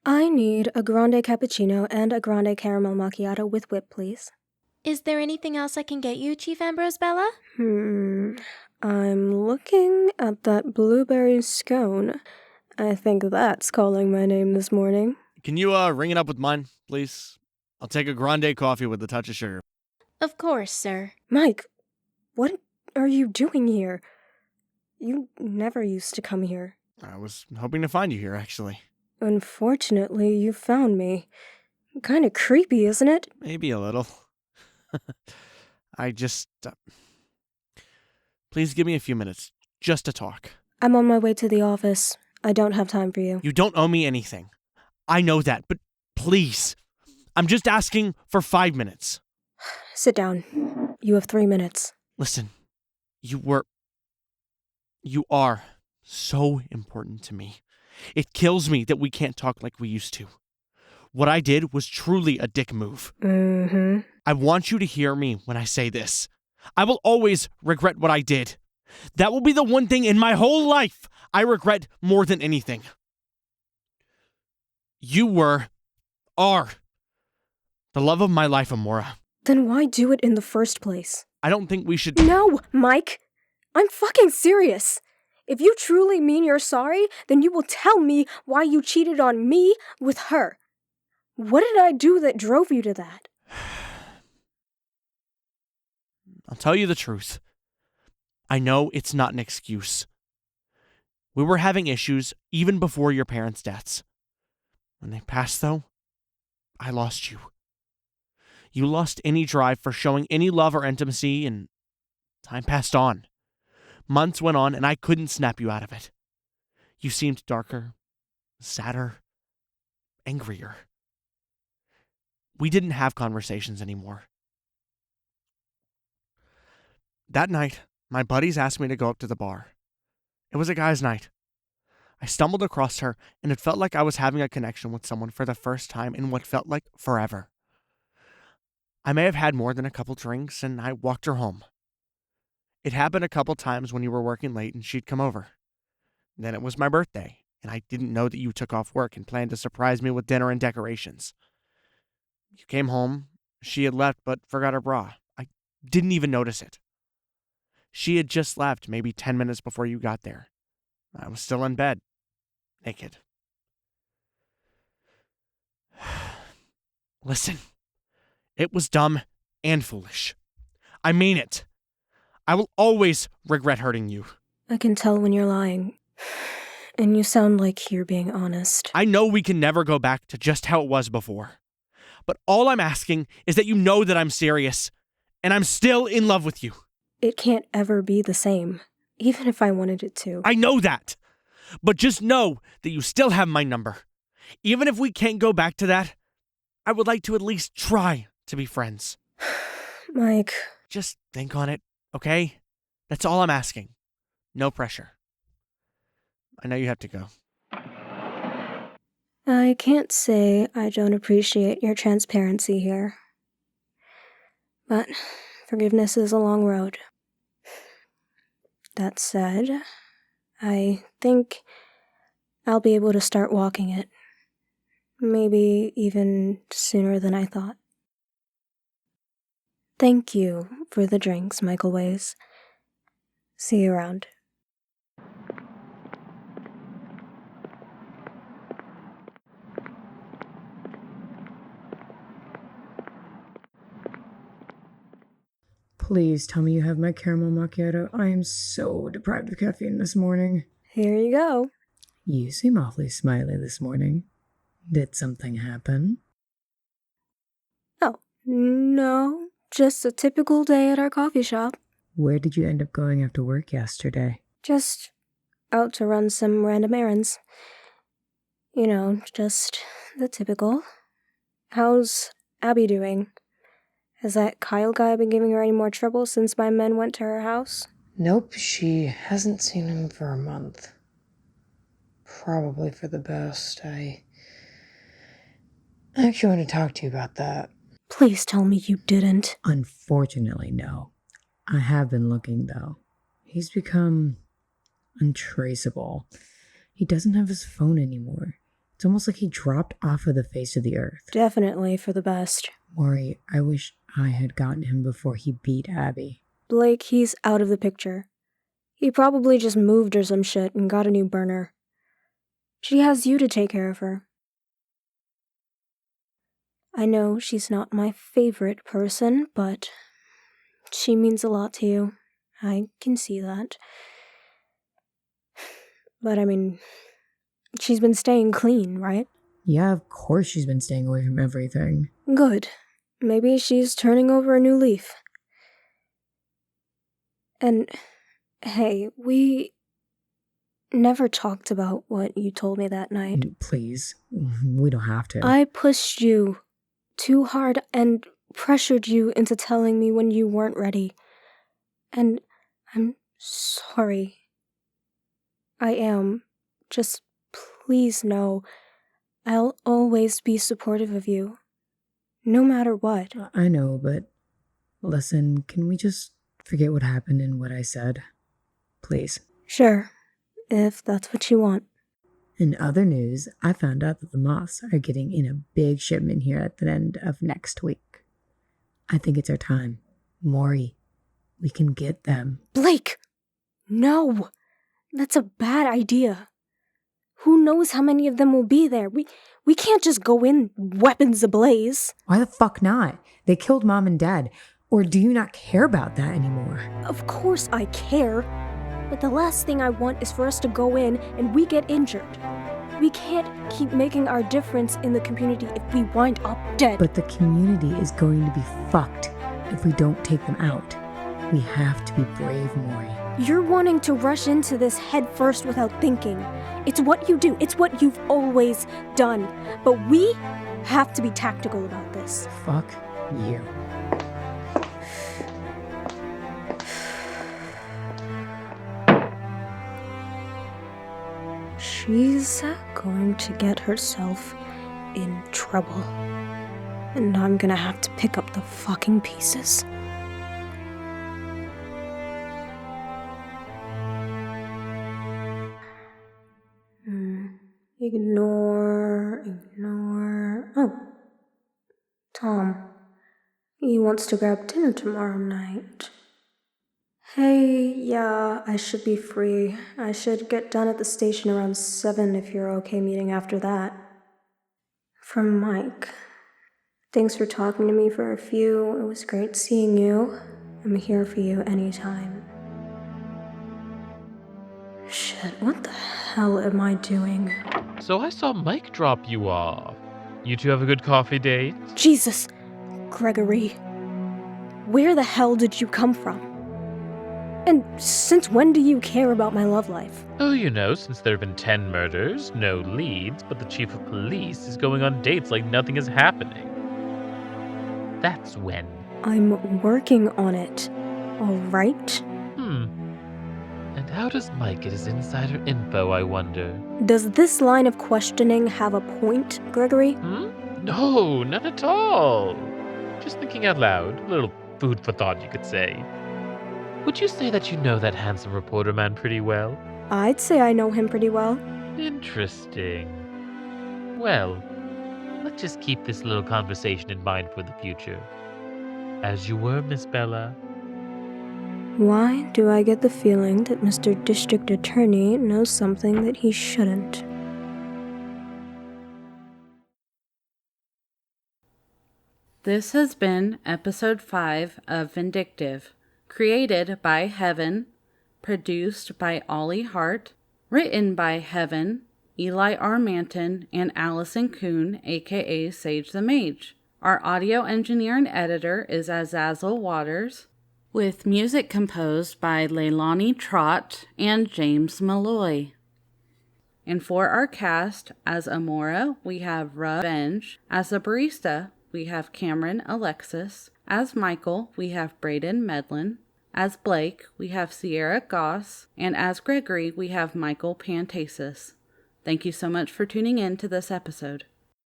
I need a grande cappuccino and a grande caramel macchiato with whip, please. Is there anything else I can get you, Chief Ambrose Bella? I'm looking at that blueberry scone. I think that's calling my name this morning. Can you ring it up with mine, please? I'll take a grande coffee with a touch of sugar. Of course, sir. Mike, what are you doing here? You never used to come here. I was hoping to find you here, actually. Unfortunately, you found me. Kinda creepy, isn't it? Maybe a little. I just... Please give me a few minutes, just to talk. I'm on my way to the office. I don't have time for you. You don't owe me anything. I know that, but please. I'm just asking for 5 minutes. Sit down. You have 3 minutes. Listen, you are so important to me. It kills me that we can't talk like we used to. What I did was truly a dick move. I want you to hear me when I say this. I will always regret what I did. That will be the one thing in my whole life I regret more than anything. You are the love of my life, Amora. Then why do it in the first place? I don't think we should... No, Mike! I'm fucking serious! If you truly mean you're sorry, then you will tell me why you cheated on me with her. What did I do that drove you to that? I'll tell you the truth. I know it's not an excuse. We were having issues even before your parents' deaths. When they passed, though, I lost you. You lost any drive for showing any love or intimacy, and time passed on. Months went on, and I couldn't snap you out of it. You seemed darker, sadder, angrier. We didn't have conversations anymore. That night, my buddies asked me to go up to the bar. It was a guy's night. I stumbled across her, and it felt like I was having a connection with someone for the first time in what felt like forever. I may have had more than a couple drinks, and I walked her home. It happened a couple times when you were working late and she'd come over. Then it was my birthday, and I didn't know that you took off work and planned to surprise me with dinner and decorations. You came home. She had left but forgot her bra. I didn't even notice it. She had just left maybe 10 minutes before you got there. I was still in bed, naked. Listen, it was dumb and foolish. I mean it. I will always regret hurting you. I can tell when you're lying. And you sound like you're being honest. I know we can never go back to just how it was before. But all I'm asking is that you know that I'm serious, and I'm still in love with you. It can't ever be the same, even if I wanted it to. I know that. But just know that you still have my number. Even if we can't go back to that, I would like to at least try to be friends. Mike. Just think on it, okay? That's all I'm asking. No pressure. I know you have to go. I can't say I don't appreciate your transparency here. But forgiveness is a long road. That said, I think I'll be able to start walking it. Maybe even sooner than I thought. Thank you for the drinks, Michael Ways. See you around. Please tell me you have my caramel macchiato. I am so deprived of caffeine this morning. Here you go. You seem awfully smiley this morning. Did something happen? Oh, no. Just a typical day at our coffee shop. Where did you end up going after work yesterday? Just out to run some random errands. You know, just the typical. How's Abby doing? Has that Kyle guy been giving her any more trouble since my men went to her house? Nope, she hasn't seen him for a month. Probably for the best. I actually want to talk to you about that. Please tell me you didn't. Unfortunately, no. I have been looking, though. He's become untraceable. He doesn't have his phone anymore. It's It's almost like he dropped off of the face of the earth. Definitely for the best. Maury, I wish I had gotten him before he beat Abby. Blake, he's out of the picture. He probably just moved or some shit and got a new burner. She has you to take care of her. I know she's not my favorite person, but she means a lot to you. I can see that. But I mean, she's been staying clean, right? Yeah, of course she's been staying away from everything. Good. Maybe she's turning over a new leaf. And, hey, we never talked about what you told me that night. Please, we don't have to. I pushed you too hard and pressured you into telling me when you weren't ready. And I'm sorry. I am. Just please know, I'll always be supportive of you. No matter what. I know, but listen, can we just forget what happened and what I said? Please. Sure, if that's what you want. In other news, I found out that the moths are getting in a big shipment here at the end of next week. I think it's our time. Maury, we can get them. Blake! No! That's a bad idea. Who knows how many of them will be there? We can't just go in weapons ablaze. Why the fuck not? They killed Mom and Dad. Or do you not care about that anymore? Of course I care. But the last thing I want is for us to go in and we get injured. We can't keep making our difference in the community if we wind up dead. But the community is going to be fucked if we don't take them out. We have to be brave, Maury. You're wanting to rush into this head first without thinking. It's what you do. It's what you've always done. But we have to be tactical about this. Fuck you. She's going to get herself in trouble. And I'm gonna have to pick up the fucking pieces. Ignore. Oh. Tom. He wants to grab dinner tomorrow night. Hey, yeah, I should be free. I should get done at the station around 7 if you're okay meeting after that. From Mike. Thanks for talking to me for a few. It was great seeing you. I'm here for you anytime. Shit, what the hell am I doing? So I saw Mike drop you off. You two have a good coffee date? Jesus! Gregory. Where the hell did you come from? And since when do you care about my love life? Oh, you know, since there have been 10 murders, no leads, but the chief of police is going on dates like nothing is happening. That's when. I'm working on it, alright? And how does Mike get his insider info, I wonder? Does this line of questioning have a point, Gregory? No, none at all. Just thinking out loud. A little food for thought, you could say. Would you say that you know that handsome reporter man pretty well? I'd say I know him pretty well. Interesting. Well, let's just keep this little conversation in mind for the future. As you were, Miss Bella. Why do I get the feeling that Mr. District Attorney knows something that he shouldn't? This has been episode 5 of Vindictive, created by Heaven, produced by Olie Hart, written by Heaven, Eli R. Manton, and Allison Coon, aka Sage the Mage. Our audio engineer and editor is Azazel Waters, with music composed by Leilani, Trott, and James Molloy. And for our cast, as Amora, we have Raveng. As a barista, we have Camryn Alexis. As Michael, we have Brayden Medlin. As Blake, we have Sierra Goss. And as Gregory, we have Michael Pantazis. Thank you so much for tuning in to this episode.